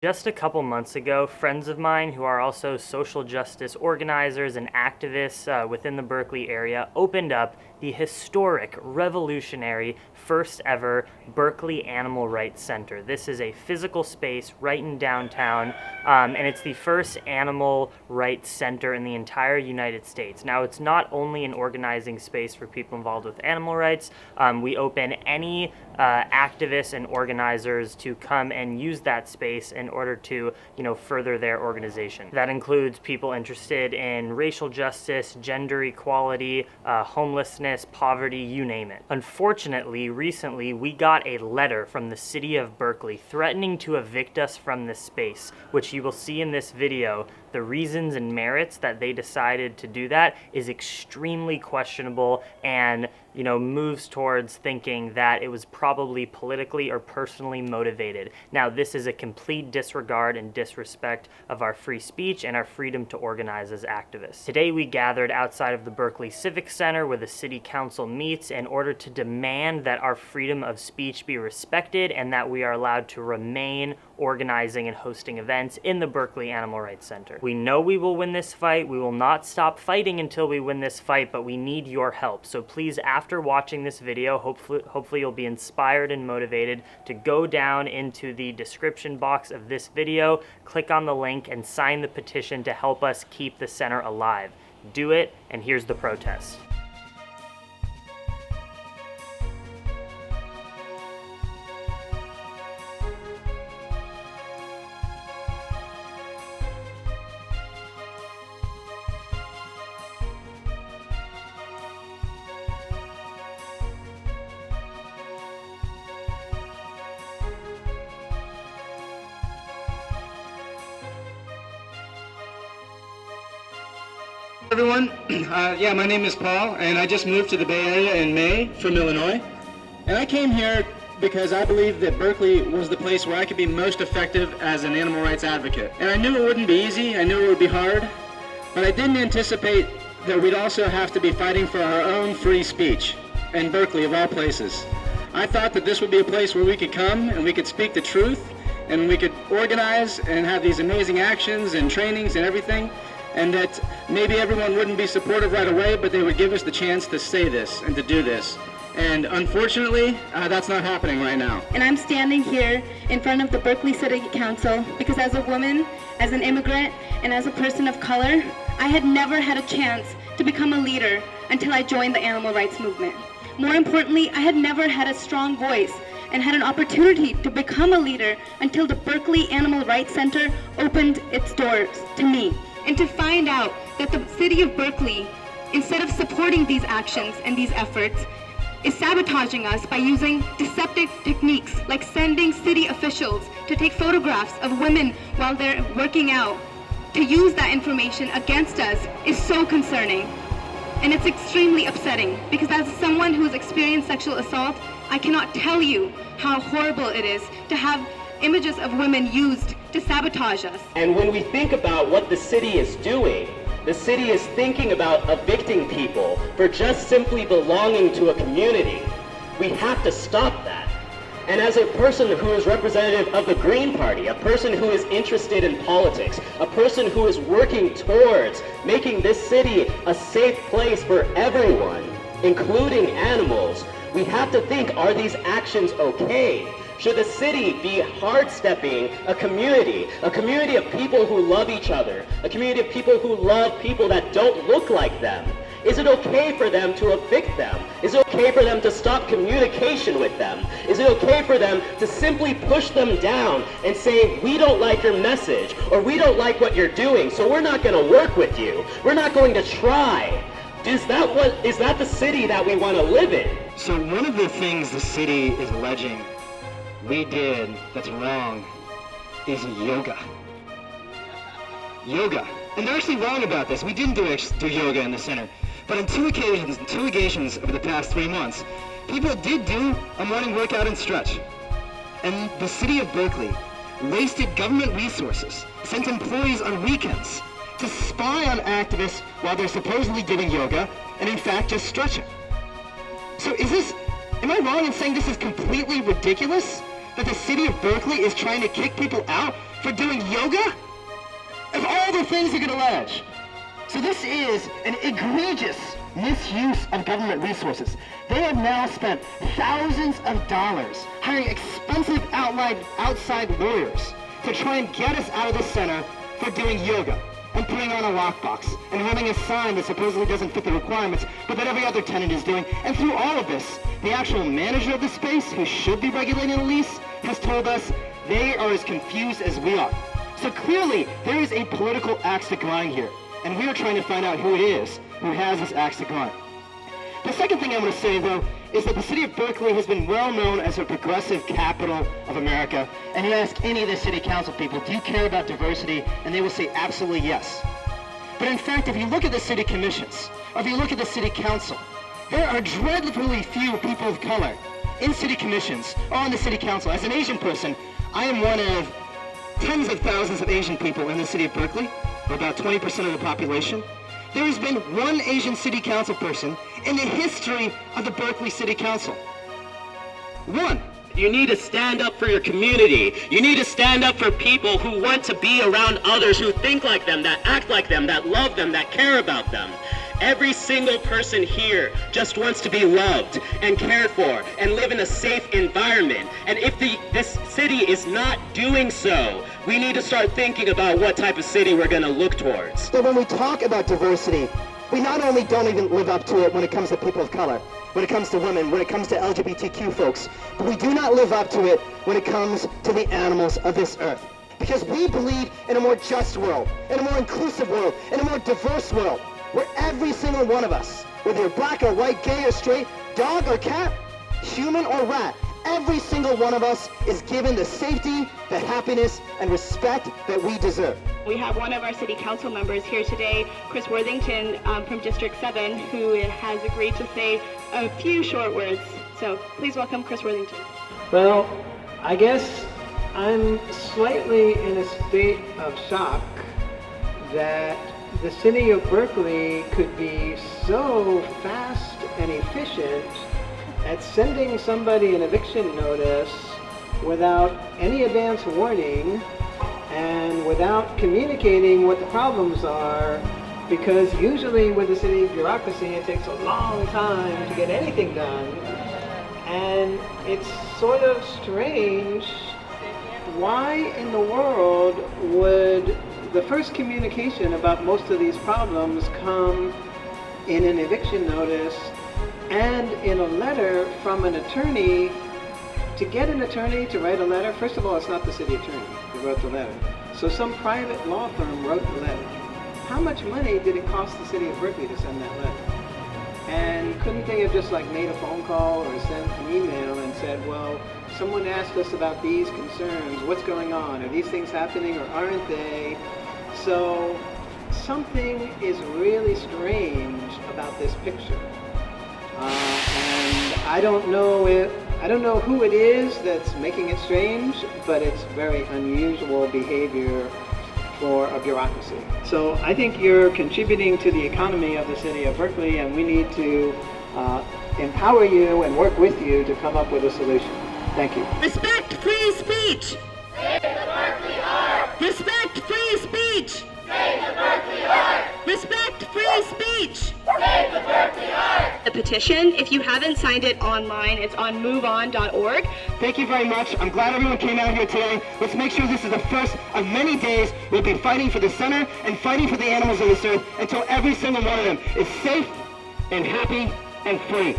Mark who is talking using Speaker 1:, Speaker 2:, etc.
Speaker 1: Just a couple months ago, friends of mine who are also social justice organizers and activists within the Berkeley area opened up the historic, revolutionary, first ever Berkeley Animal Rights Center. This is a physical space right in downtown, and it's the first animal rights center in the entire United States. Now, it's not only an organizing space for people involved with animal rights. We open any activists and organizers to come and use that space in order to, further their organization. That includes people interested in racial justice, gender equality, homelessness, poverty, you name it. Unfortunately, recently we got a letter from the city of Berkeley threatening to evict us from this space, which you will see in this video. The reasons and merits that they decided to do that is extremely questionable and moves towards thinking that it was probably politically or personally motivated. Now, this is a complete disregard and disrespect of our free speech and our freedom to organize as activists. Today, we gathered outside of the Berkeley Civic Center where the City Council meets in order to demand that our freedom of speech be respected and that we are allowed to remain organizing and hosting events in the Berkeley Animal Rights Center. We know we will win this fight. We will not stop fighting until we win this fight, but we need your help. So please, after watching this video, hopefully you'll be inspired and motivated to go down into the description box of this video, click on the link, and sign the petition to help us keep the center alive. Do it, and here's the protest.
Speaker 2: Everyone, my name is Paul, and I just moved to the Bay Area in May from Illinois. And I came here because I believed that Berkeley was the place where I could be most effective as an animal rights advocate. And I knew it wouldn't be easy, I knew it would be hard, but I didn't anticipate that we'd also have to be fighting for our own free speech in Berkeley, of all places. I thought that this would be a place where we could come and we could speak the truth, and we could organize and have these amazing actions and trainings and everything, and that maybe everyone wouldn't be supportive right away, but they would give us the chance to say this and to do this. And unfortunately, that's not happening right now.
Speaker 3: And I'm standing here in front of the Berkeley City Council because as a woman, as an immigrant, and as a person of color, I had never had a chance to become a leader until I joined the animal rights movement. More importantly, I had never had a strong voice and had an opportunity to become a leader until the Berkeley Animal Rights Center opened its doors to me. And to find out that the city of Berkeley, instead of supporting these actions and these efforts, is sabotaging us by using deceptive techniques like sending city officials to take photographs of women while they're working out, to use that information against us is so concerning. And it's extremely upsetting because as someone who has experienced sexual assault, I cannot tell you how horrible it is to have images of women used to sabotage us.
Speaker 4: And when we think about what the city is doing, the city is thinking about evicting people for just simply belonging to a community. We have to stop that. And as a person who is representative of the Green Party, a person who is interested in politics, a person who is working towards making this city a safe place for everyone, including animals, we have to think, are these actions okay? Should the city be hard-stepping a community of people who love each other, a community of people who love people that don't look like them? Is it okay for them to evict them? Is it okay for them to stop communication with them? Is it okay for them to simply push them down and say, we don't like your message, or we don't like what you're doing, so we're not going to work with you. We're not going to try. Is that the city that we want to live in?
Speaker 2: So one of the things the city is alleging we did that's wrong is yoga. Yoga. And they're actually wrong about this. We didn't do yoga in the center. But on two occasions over the past 3 months, people did do a morning workout and stretch. And the city of Berkeley wasted government resources, sent employees on weekends to spy on activists while they're supposedly doing yoga and in fact just stretching. So am I wrong in saying this is completely ridiculous? that the city of Berkeley is trying to kick people out for doing yoga? Of all the things you could allege. So this is an egregious misuse of government resources. They have now spent thousands of dollars hiring expensive outside lawyers to try and get us out of the center for doing yoga and putting on a lockbox and having a sign that supposedly doesn't fit the requirements, but that every other tenant is doing. And through all of this, the actual manager of the space, who should be regulating the lease, has told us they are as confused as we are. So clearly, there is a political axe to grind here, and we are trying to find out who it is who has this axe to grind. The second thing I want to say, though, is that the city of Berkeley has been well known as a progressive capital of America. And you ask any of the city council people, do you care about diversity? And they will say absolutely yes. But in fact, if you look at the city commissions, or if you look at the city council, there are dreadfully few people of color in city commissions or on the city council. As an Asian person, I am one of tens of thousands of Asian people in the city of Berkeley, or about 20% of the population. There has been one Asian city council person in the history of the Berkeley City Council. One.
Speaker 4: You need to stand up for your community. You need to stand up for people who want to be around others, who think like them, that act like them, that love them, that care about them. Every single person here just wants to be loved and cared for and live in a safe environment. And if this city is not doing so, we need to start thinking about what type of city we're going to look towards.
Speaker 2: So when we talk about diversity, we not only don't even live up to it when it comes to people of color, when it comes to women, when it comes to LGBTQ folks, but we do not live up to it when it comes to the animals of this earth. Because we believe in a more just world, in a more inclusive world, in a more diverse world, where every single one of us, whether you're black or white, gay or straight, dog or cat, human or rat, every single one of us is given the safety, the happiness, and respect that we deserve.
Speaker 3: We have one of our city council members here today, Chris Worthington from District 7, who has agreed to say a few short words. So please welcome Chris Worthington.
Speaker 5: Well, I guess I'm slightly in a state of shock that the city of Berkeley could be so fast and efficient at sending somebody an eviction notice without any advance warning and without communicating what the problems are, because usually with the city bureaucracy it takes a long time to get anything done. And it's sort of strange, why in the world would the first communication about most of these problems come in an eviction notice and in a letter from an attorney? To get an attorney to write a letter, first of all, it's not the city attorney who wrote the letter. So some private law firm wrote the letter. How much money did it cost the city of Berkeley to send that letter? And couldn't they have just made a phone call or sent an email and said, well, someone asked us about these concerns, what's going on? Are these things happening or aren't they? So something is really strange about this picture. And I don't know who it is that's making it strange, but it's very unusual behavior for a bureaucracy. So I think you're contributing to the economy of the city of Berkeley, and we need to empower you and work with you to come up with a solution. Thank you.
Speaker 6: Respect free speech!
Speaker 7: Save the Berkeley art!
Speaker 6: Respect free speech!
Speaker 7: Save the Berkeley art!
Speaker 6: Respect free speech!
Speaker 7: Save the Berkeley art!
Speaker 3: The petition, if you haven't signed it online, it's on moveon.org.
Speaker 2: Thank you very much. I'm glad everyone came out here today. Let's make sure this is the first of many days we'll be fighting for the center and fighting for the animals of this earth until every single one of them is safe and happy and free.